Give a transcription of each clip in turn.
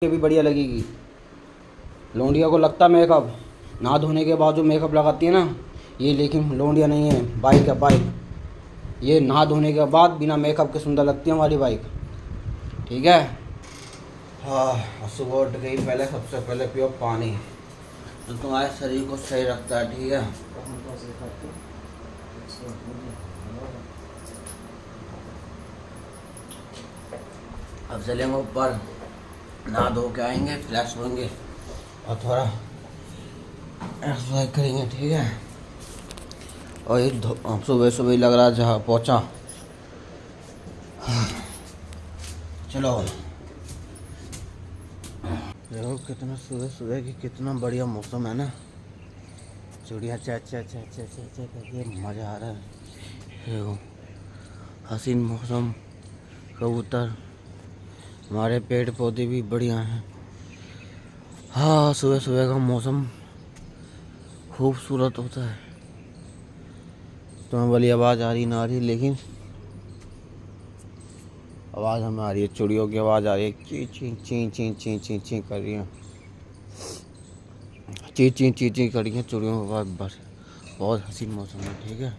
के भी बढ़िया लगेगी। लौंडिया को लगता मेकअप, नहा धोने के बाद जो मेकअप लगाती है ना ये, लेकिन लौंडिया नहीं है, बाइक है बाइक। ये नहा धोने के बाद बिना मेकअप के सुंदर लगती है हमारी बाइक। ठीक है। हाँ, सुबह उठ गई, पहले सबसे पहले पियो पानी, जो तुम्हारे शरीर को सही रखता है। ठीक है। अब चलेंगे ऊपर, नहा धो के आएंगे, फ्रेश होंगे और थोड़ा एक्सरसाइज करेंगे। ठीक है। और ये सुबह सुबह लग रहा है जहाँ पहुँचा। चलो देखो कितना सुबह सुबह की कितना बढ़िया मौसम है ना। चिड़िया चा चा चा चा चा चा करके मज़ा आ रहा है। देखो हसीन मौसम, कबूतर, हमारे पेड़ पौधे भी बढ़िया हैं। हाँ, सुबह सुबह का मौसम खूबसूरत होता है। तुम्हें वाली आवाज़ आ रही ना आ रही, लेकिन आवाज़ हमें आ रही है। चिड़ियों की आवाज़ आ रही है, ची ची ची ची ची ची ची कर रही है, ची ची ची ची कर रही है चिड़ियों की आवाज़। बस बहुत हसीन मौसम है। ठीक है।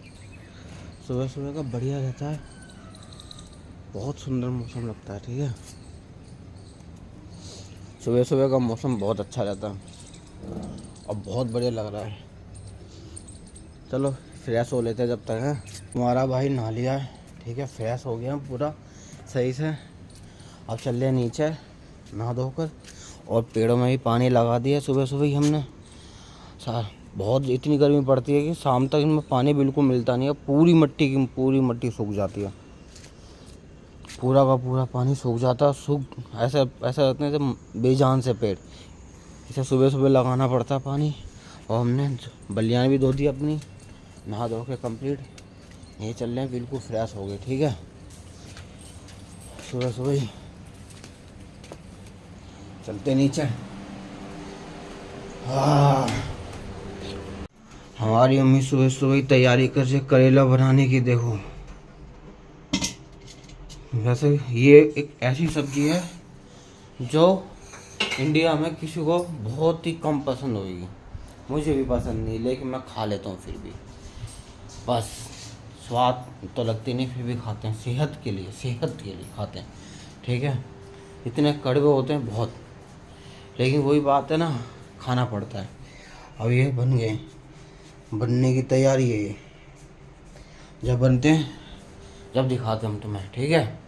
सुबह सुबह का बढ़िया रहता है, बहुत सुंदर मौसम लगता है। ठीक है। सुबह सुबह का मौसम बहुत अच्छा रहता है और बहुत बढ़िया लग रहा है। चलो फ्रेश हो लेते हैं जब तक है। तुम्हारा भाई नहा लिया है। ठीक है, फ्रेश हो गया पूरा सही से। अब चल रहे नीचे नहा धोकर, और पेड़ों में भी पानी लगा दिया सुबह सुबह ही हमने। बहुत इतनी गर्मी पड़ती है कि शाम तक इनमें पानी बिल्कुल मिलता नहीं है। पूरी मट्टी सूख जाती है, पूरा का पूरा पानी सूख जाता है। ऐसा ऐसा लगता है जैसे बेजान से पेड़। इसे सुबह सुबह लगाना पड़ता है पानी। और हमने बलियान भी धो दी अपनी, नहा धो के कंप्लीट। यही चल रहे हैं, बिल्कुल फ्रेश हो गए। ठीक है। सुबह सुबह ही चलते नीचे। हाँ, हमारी अम्मी सुबह सुबह ही तैयारी कर रही है करेला बनाने की। देखो वैसे ये एक ऐसी सब्जी है जो इंडिया में किसी को बहुत ही कम पसंद होगी। मुझे भी पसंद नहीं, लेकिन मैं खा लेता हूँ फिर भी। बस स्वाद तो लगती नहीं, फिर भी खाते हैं, सेहत के लिए खाते हैं। ठीक है। इतने कड़वे होते हैं बहुत, लेकिन वही बात है ना, खाना पड़ता है। अब ये बन गए, बनने की तैयारी है ये। जब बनते हैं जब दिखाते हम तुम्हें। ठीक है।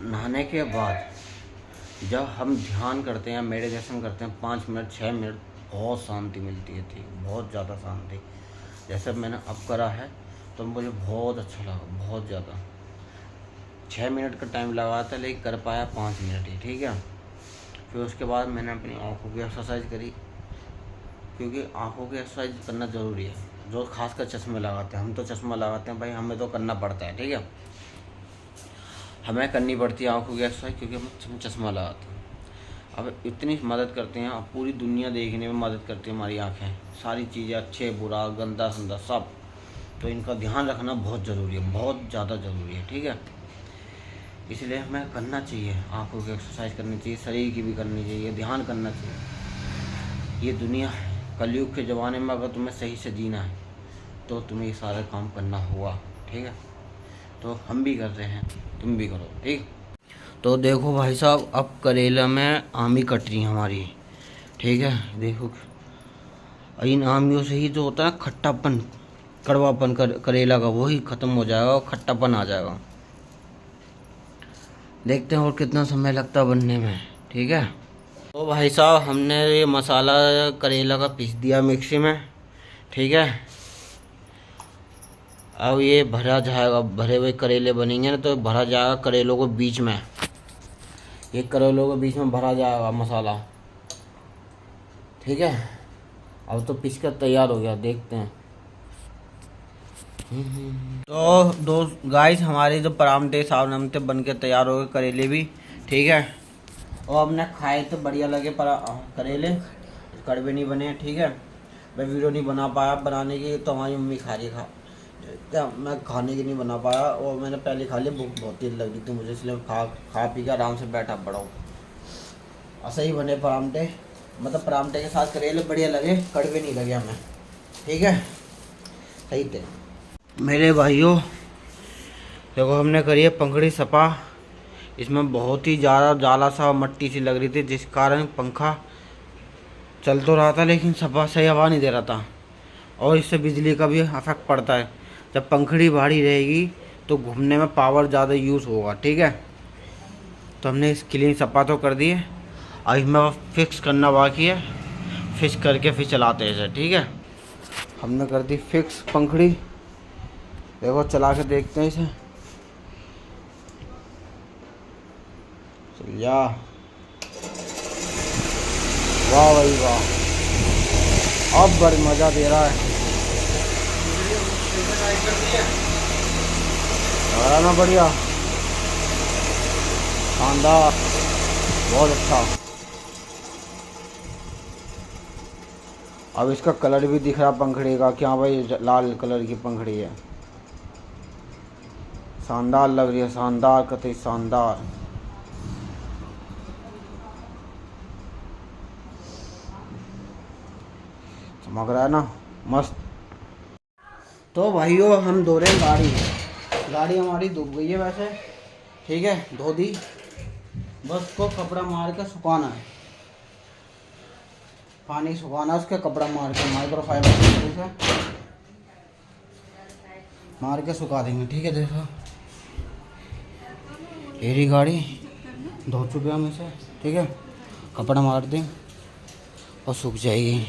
नहाने के बाद जब हम ध्यान करते हैं, मेडिटेशन करते हैं 5 मिनट 6 मिनट, बहुत शांति मिलती है। ठीक, बहुत ज़्यादा शांति। जैसे मैंने अब करा है तो मुझे बहुत अच्छा लगा, बहुत ज़्यादा। 6 मिनट का टाइम लगा था, लेकिन कर पाया 5 मिनट ही। ठीक है। फिर उसके बाद मैंने अपनी आँखों की एक्सरसाइज करी, क्योंकि आँखों की एक्सरसाइज करना ज़रूरी है। जो खासकर चश्मे लगाते हैं, हम तो चश्मा लगाते हैं भाई, हमें तो करना पड़ता है। ठीक है। हमें करनी पड़ती है आँखों की एक्सरसाइज, क्योंकि हम चश्मा लगाते हैं। अब इतनी मदद करते हैं, अब पूरी दुनिया देखने में मदद करती है हमारी आँखें। सारी चीज़ें, अच्छे बुरा गंदा संदा सब, तो इनका ध्यान रखना बहुत ज़रूरी है, बहुत ज़्यादा ज़रूरी है। ठीक है। इसलिए हमें करना चाहिए, आँखों की एक्सरसाइज करनी चाहिए, शरीर की भी करनी चाहिए, ध्यान करना चाहिए। ये दुनिया कलयुग के ज़माने में अगर तुम्हें सही से जीना है तो तुम्हें ये सारा काम करना होगा। ठीक है। तो हम भी कर रहे हैं, तुम भी करो। ठीक। तो देखो भाई साहब, अब करेला में आमी कट रही है हमारी। ठीक है। देखो इन आमियों से ही जो होता है खट्टापन, कड़वापन करेला का, वही ख़त्म हो जाएगा और खट्टापन आ जाएगा। देखते हैं और कितना समय लगता है बनने में। ठीक है। तो भाई साहब हमने ये मसाला करेला का पीस दिया मिक्सी में। ठीक है। अब ये भरा जाएगा, भरे हुए करेले बनेंगे ना, तो भरा जाएगा करेलों को बीच में। ये करेलों के बीच में भरा जाएगा मसाला। ठीक है। अब तो पीस कर तैयार हो गया, देखते हैं। तो दोस्त गाइस, हमारे जो परामठे सावन हमते बन के तैयार हो गए, करेले भी। ठीक है। और हमने खाए तो बढ़िया लगे, पर करेले कड़वे नहीं बने। ठीक है। मैं वीडियो नहीं बना पाया बनाने की, तो हमारी मम्मी खा रही क्या, मैं खाने की नहीं बना पाया। और मैंने पहले खा लिया, भूख बहुत तेज लग रही थी मुझे, इसलिए खा पी के आराम से बैठा पड़ा हूँ। ऐसा ही बने परांठे, मतलब परांठे के साथ करेले बढ़िया लगे, कड़वे नहीं लगे हमें। ठीक है, सही थे मेरे भाइयों। देखो हमने करी है पंखड़ी सपा। इसमें बहुत ही ज़्यादा जाला सा मट्टी सी लग रही थी, जिस कारण पंखा चल तो रहा था लेकिन सपा सही हवा नहीं दे रहा था। और इससे बिजली का भी इफेक्ट पड़ता है। जब पंखड़ी भारी रहेगी तो घूमने में पावर ज़्यादा यूज़ होगा। ठीक है, तो हमने इस क्लीन सपा तो कर दी है, अब इसमें फिक्स करना बाकी है। फिक्स करके फिर चलाते हैं इसे। ठीक है, हमने कर दी फिक्स पंखड़ी। देखो चला के देखते हैं इसे। चलिया, वाह भाई वाह, अब बड़ी मज़ा दे रहा है। ना बढ़िया, शानदार, बहुत अच्छा। अब इसका कलर भी दिख रहा पंखड़ी का, क्या भाई लाल कलर की पंखड़ी है। शानदार लग रही है, शानदार, कतई शानदार। चमक रहा है ना, मस्त। तो भाइयों हम धो रहे हैं गाड़ी हमारी डूब गई है वैसे। ठीक है, धो दी, बस को कपड़ा मार के सुखाना है, पानी सुखाना है उसके, कपड़ा मार के माइक्रोफाइबर से मार के सुखा देंगे। ठीक है, देखो मेरी गाड़ी धो चुके हम इसे। ठीक है, कपड़ा मार दें और सूख जाएगी।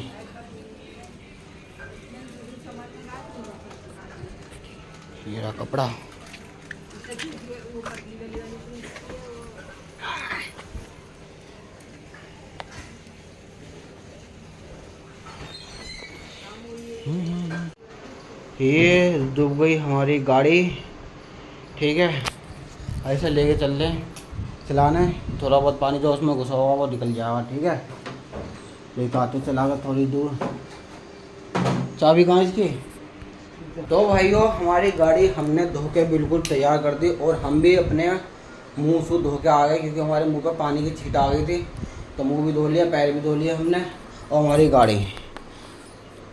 ये रहा कपड़ा। ये डूब गई हमारी गाड़ी। ठीक है, ऐसे लेके चल रहे चलाने, थोड़ा बहुत पानी जो उसमें घुसा हुआ वो निकल जाएगा। ठीक है, लेके आते चला कर थोड़ी दूर। चाबी कहाँ इसकी? तो भाइयों हमारी गाड़ी हमने धो के बिल्कुल तैयार कर दी, और हम भी अपने मुंह से धो के आ गए, क्योंकि हमारे मुंह पर पानी की छींट आ गई थी। तो मुंह भी धो लिया, पैर भी धो लिया हमने। और हमारी गाड़ी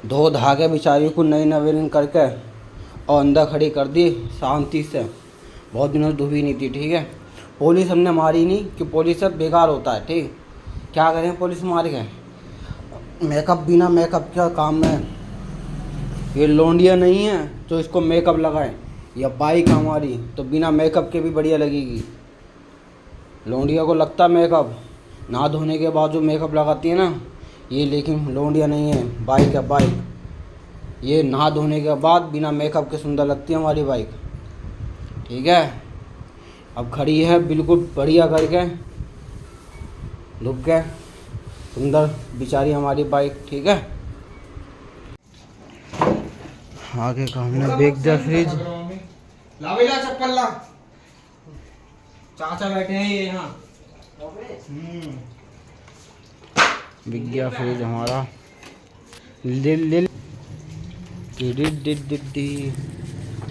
धो धा के बेचारी को नई नवीन करके और अंदर खड़ी कर दी शांति से। बहुत दिनों से धोबी नहीं थी। ठीक है, पुलिस हमने मारी नहीं कि पुलिस सब बेकार होता है। ठीक, क्या करें पुलिस मार के, मेकअप बिना मेकअप का काम है। ये लौंडिया नहीं है तो इसको मेकअप लगाएं, या बाइक हमारी तो बिना मेकअप के भी बढ़िया लगेगी। लौंडिया को लगता मेकअप, नहा धोने के बाद जो मेकअप लगाती है ना, ये लेकिन लौंडिया नहीं है, बाइक है बाइक। ये नहा धोने के बाद बिना मेकअप के सुंदर लगती है हमारी बाइक। ठीक है, अब खड़ी है बिल्कुल बढ़िया करके, धुप के सुंदर बेचारी हमारी बाइक। ठीक है, आगे का हमने बेच दिया फ्रिज। ला भाई ला चप्पल ला, चाचा बैठे हैं ये यहाँ। बिक गया फ्रिज हमारा।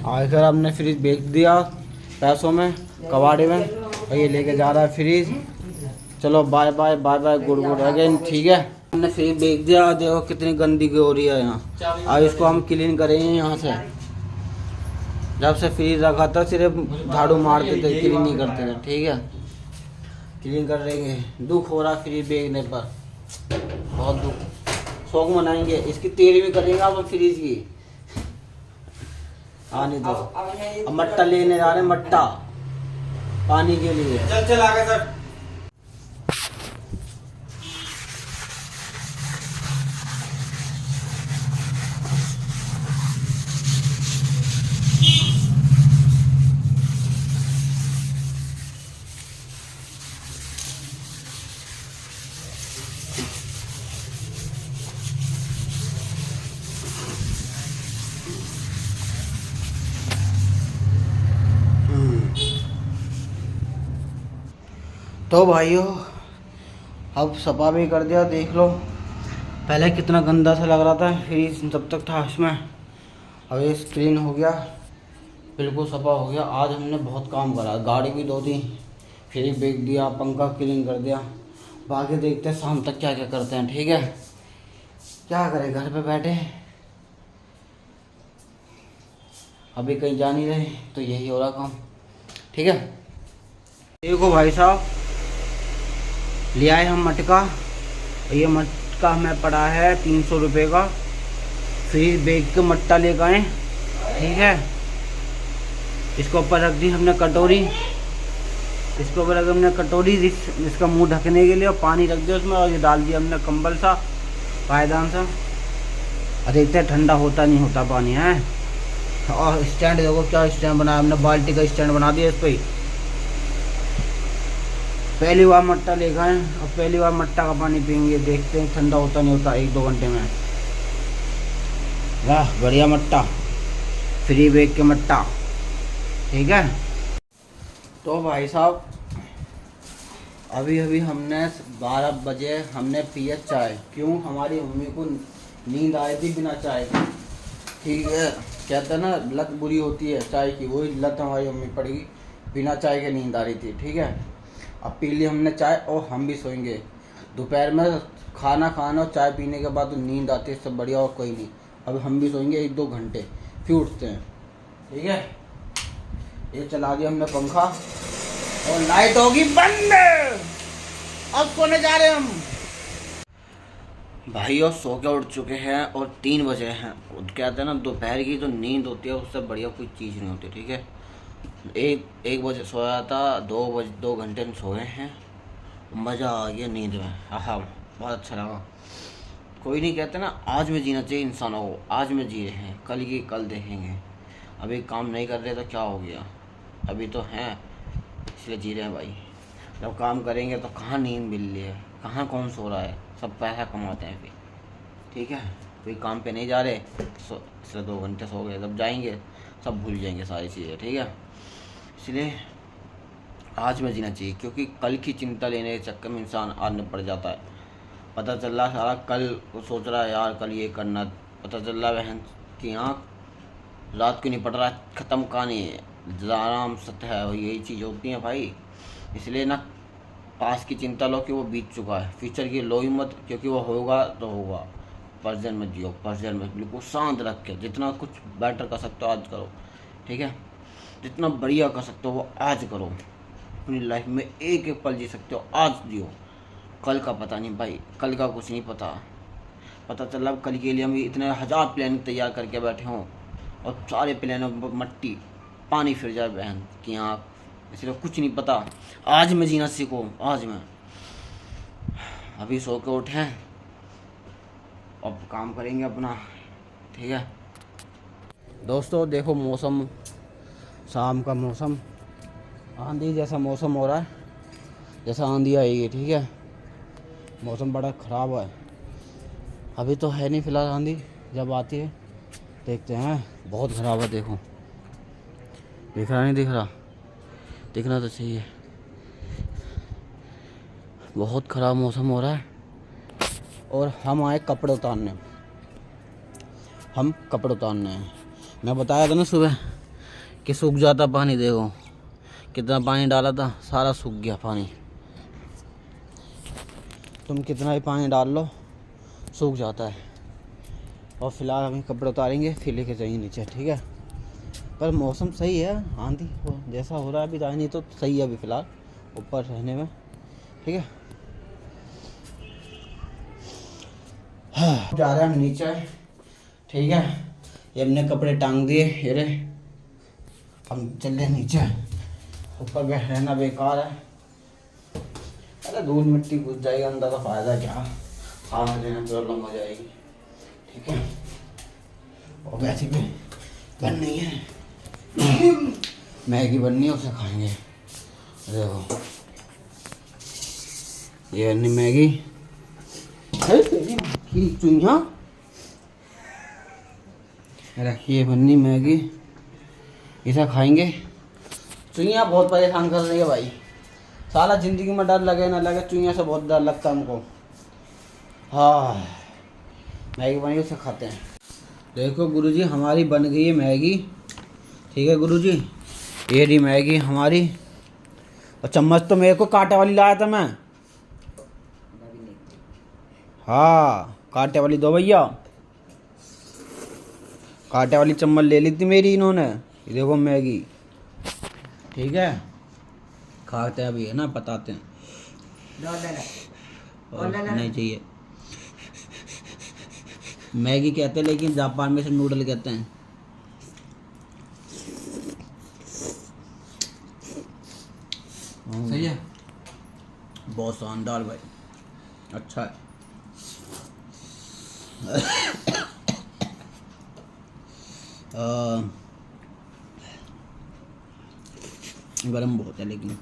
आखिर हमने फ्रिज बेच दिया पैसों में, कबाड़े में, और ये लेके जा रहा है फ्रिज। चलो bye bye bye bye, good good again. ठीक है, हमने फ्रिज बेच दिया। देखो कितनी गंदगी हो रही है यहाँ। अब इसको हम क्लीन करेंगे यहाँ से। जब से फ्रिज रखा था सिर्फ झाड़ू मारते थे, क्लीन नहीं करते थे। ठीक है, क्लीन कर देंगे। दुख हो रहा फ्रिज बेचने पर, बहुत दुख। शौक मनाएंगे, इसकी तेल भी करेंगे अब फ्रिज की। आने दो, अब मट्टा लेने जा रहे हैं, मट्टा पानी के लिए। चल चल आगे सर। तो भाइयों अब सफा भी कर दिया, देख लो। पहले कितना गंदा सा लग रहा था फ्रिज जब तक था इसमें, अब ये क्लीन हो गया, बिल्कुल सफा हो गया। आज हमने बहुत काम करा, गाड़ी भी धो दी, फ्रिज बेच दिया, पंखा क्लीन कर दिया, बाकी देखते हैं शाम तक क्या क्या करते हैं। ठीक है, क्या करें, घर पे बैठे अभी कहीं जा नहीं रहे, तो यही हो रहा काम। ठीक है, देखो भाई साहब, ले आए हम मटका। ये मटका हमें पड़ा है 300 रुपये का। फ्री बेग के मट्टा लेकर आए। ठीक है, इसके ऊपर रख दी हमने कटोरी। इसके ऊपर रख हमने कटोरी इसका मुंह ढकने के लिए, और पानी रख दिया उसमें, और ये डाल दिया हमने कंबल सा पायदान सा। अरे इतना ठंडा होता नहीं होता पानी है। और स्टैंड देखो क्या स्टैंड बनाया हमने, बाल्टी का स्टैंड बना दिया इस पर ही। पहली बार मट्टा ले गए, अब पहली बार मट्टा का पानी पियेंगे, देखते हैं ठंडा होता नहीं होता 1-2 घंटे में। वाह बढ़िया मट्टा, फ्री बेग के मट्टा। ठीक है, तो भाई साहब अभी अभी हमने 12 बजे हमने पिया चाय। क्यों? हमारी मम्मी को नींद आई थी बिना चाय के। ठीक है, कहते हैं ना लत बुरी होती है चाय की, वही लत हमारी मम्मी पड़ेगी, बिना चाय के नींद आ रही थी। ठीक है, अब पी ली हमने चाय और हम भी सोएंगे। दोपहर में खाना खाना और चाय पीने के बाद नींद आती है, सब बढ़िया और कोई नहीं। अब हम भी सोएंगे 1-2 घंटे, फिर उठते हैं। ठीक है, ये चला दिया हमने पंखा और लाइट होगी बंद। अब सोने जा रहे हैं हम भाई, और सो के उठ चुके हैं और 3 बजे हैं। कहते हैं ना दोपहर की जो नींद होती है उससे बढ़िया कोई चीज़ नहीं होती। ठीक है, एक बजे सोया था, 2 घंटे में सोए हैं, मज़ा आ गया नींद में। हाँ, बहुत अच्छा लगा। कोई नहीं, कहते ना आज में जीना चाहिए इंसानों को। आज में जी रहे हैं, कल की कल देखेंगे। अभी काम नहीं कर रहे तो क्या हो गया, अभी तो हैं इसलिए जी रहे हैं भाई। जब काम करेंगे तो कहाँ नींद मिल रही है, कहाँ कौन सो रहा है, सब पैसा कमाते हैं फिर। ठीक है, कोई काम पे नहीं जा रहे, इसलिए 2 घंटे सो गए। जब जाएंगे सब भूल जाएंगे सारी चीज़ें। ठीक है, इसलिए आज में जीना चाहिए, क्योंकि कल की चिंता लेने के चक्कर में इंसान आज में पड़ जाता है। पता चल रहा सारा कल सोच रहा है यार कल ये करना, पता चल रहा बहन की आँख रात को नहीं पड़ रहा, ख़त्म कहानी है, आराम सत्य है। यही चीज़ होती है भाई। इसलिए ना पास की चिंता लो कि वो बीत चुका है, फ्यूचर की लो ही मत, क्योंकि वो होगा तो होगा। प्रेजेंट में जियो, प्रेजेंट में बिल्कुल शांत रख के जितना कुछ बेटर कर सकते हो आज करो। ठीक है, जितना बढ़िया कर सकते हो वो आज करो। अपनी लाइफ में एक एक पल जी सकते हो, आज जियो। कल का पता नहीं भाई, कल का कुछ नहीं पता। पता चला कल के लिए हम इतने 1000 प्लान तैयार करके बैठे हों और सारे प्लानों पर मट्टी पानी फिर जाए बहन कि हाँ, इसलिए कुछ नहीं पता। आज में जीना सीखो, आज में। अभी सो के उठे हैं, अब काम करेंगे अपना। ठीक है दोस्तों, देखो मौसम, शाम का मौसम, आंधी जैसा मौसम हो रहा है, जैसा आंधी आएगी। ठीक है, मौसम बड़ा ख़राब है। अभी तो है नहीं फ़िलहाल आंधी, जब आती है देखते हैं। बहुत ख़राब है, देखो दिख रहा नहीं, दिख रहा, दिखना तो चाहिए। बहुत ख़राब मौसम हो रहा है और हम आए कपड़े उतारने। हम कपड़े उतारने हैं। मैं बताया था ना सुबह कि सूख जाता पानी, देखो कितना पानी डाला था, सारा सूख गया पानी। तुम कितना भी पानी डाल लो सूख जाता है। और फिलहाल हम कपड़े उतारेंगे, फिर लेके जाएंगे नीचे। ठीक है, पर मौसम सही है, आंधी जैसा हो रहा है अभी, नहीं तो सही है अभी फ़िलहाल ऊपर रहने में। ठीक है, जा रहे हैं हम नीचे। ठीक है, ये हमने कपड़े टांग दिए, ये रे, हम चल रहे नीचे। ऊपर रहना बेकार है, अरे धूल मिट्टी घुस जाएगी अंदर, तो फ़ायदा क्या, सांस लेने में प्रॉब्लम हो जाएगी। ठीक है, और वैसे भी बन नहीं है, मैगी बननी है, उसे खाएंगे। देखो ये बननी मैगी, चुइया, ये बननी मैगी, इसे खाएंगे। चुइया बहुत परेशान कर रही है भाई, सारा ज़िंदगी में डर लगे ना लगे, चुइया से बहुत डर लगता है हमको। हाँ, मैगी बनी, उसे खाते हैं। देखो गुरुजी, हमारी बन गई है मैगी। ठीक है गुरुजी, ये रही मैगी हमारी। और चम्मच तो मेरे को कांटे वाली लाया था मैं, हाँ कांटे वाली दो भैया, कांटे वाली चम्मच ले ली थी मेरी इन्होंने। ये देखो मैगी, ठीक है खाते हैं अभी है ना, बताते हैं। और नहीं चाहिए, मैगी कहते हैं लेकिन जापान में से नूडल कहते हैं। सही है। बहुत शानदार भाई, अच्छा है। गरम बहुत है लेकिन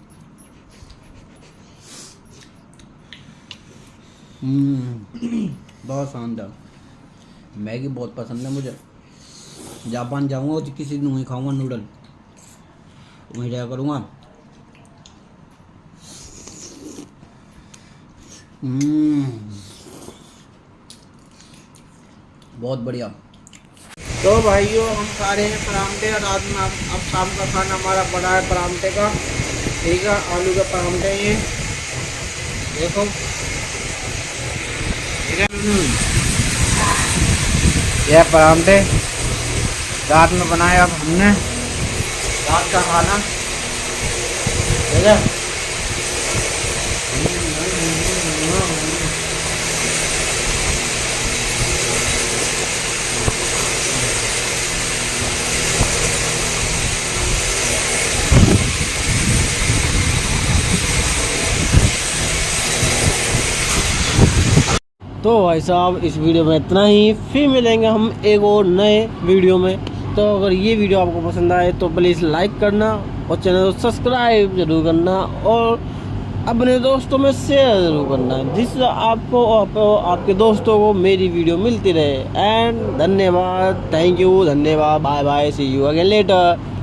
बहुत शानदार। मैगी बहुत पसंद है मुझे। जापान जाऊंगा तो किसी दिन वहीं खाऊंगा नूडल, वहीं जाया करूँगा। बहुत बढ़िया। तो भाइयों हम खा रहे हैं परांठे, और रात में अब शाम का खाना हमारा बड़ा है परांठे का। ठीक है, आलू के परांठे ये देखो, ठीक है। यह परांठे रात में बनाया अब हमने, रात का खाना, ठीक है। तो भाई साहब इस वीडियो में इतना ही, फिर मिलेंगे हम एक और नए वीडियो में। तो अगर ये वीडियो आपको पसंद आए तो प्लीज़ लाइक करना और चैनल को सब्सक्राइब जरूर करना और अपने दोस्तों में शेयर जरूर करना, जिससे आपको आपके दोस्तों को मेरी वीडियो मिलती रहे। एंड धन्यवाद, थैंक यू, धन्यवाद, bye bye, see you again letter.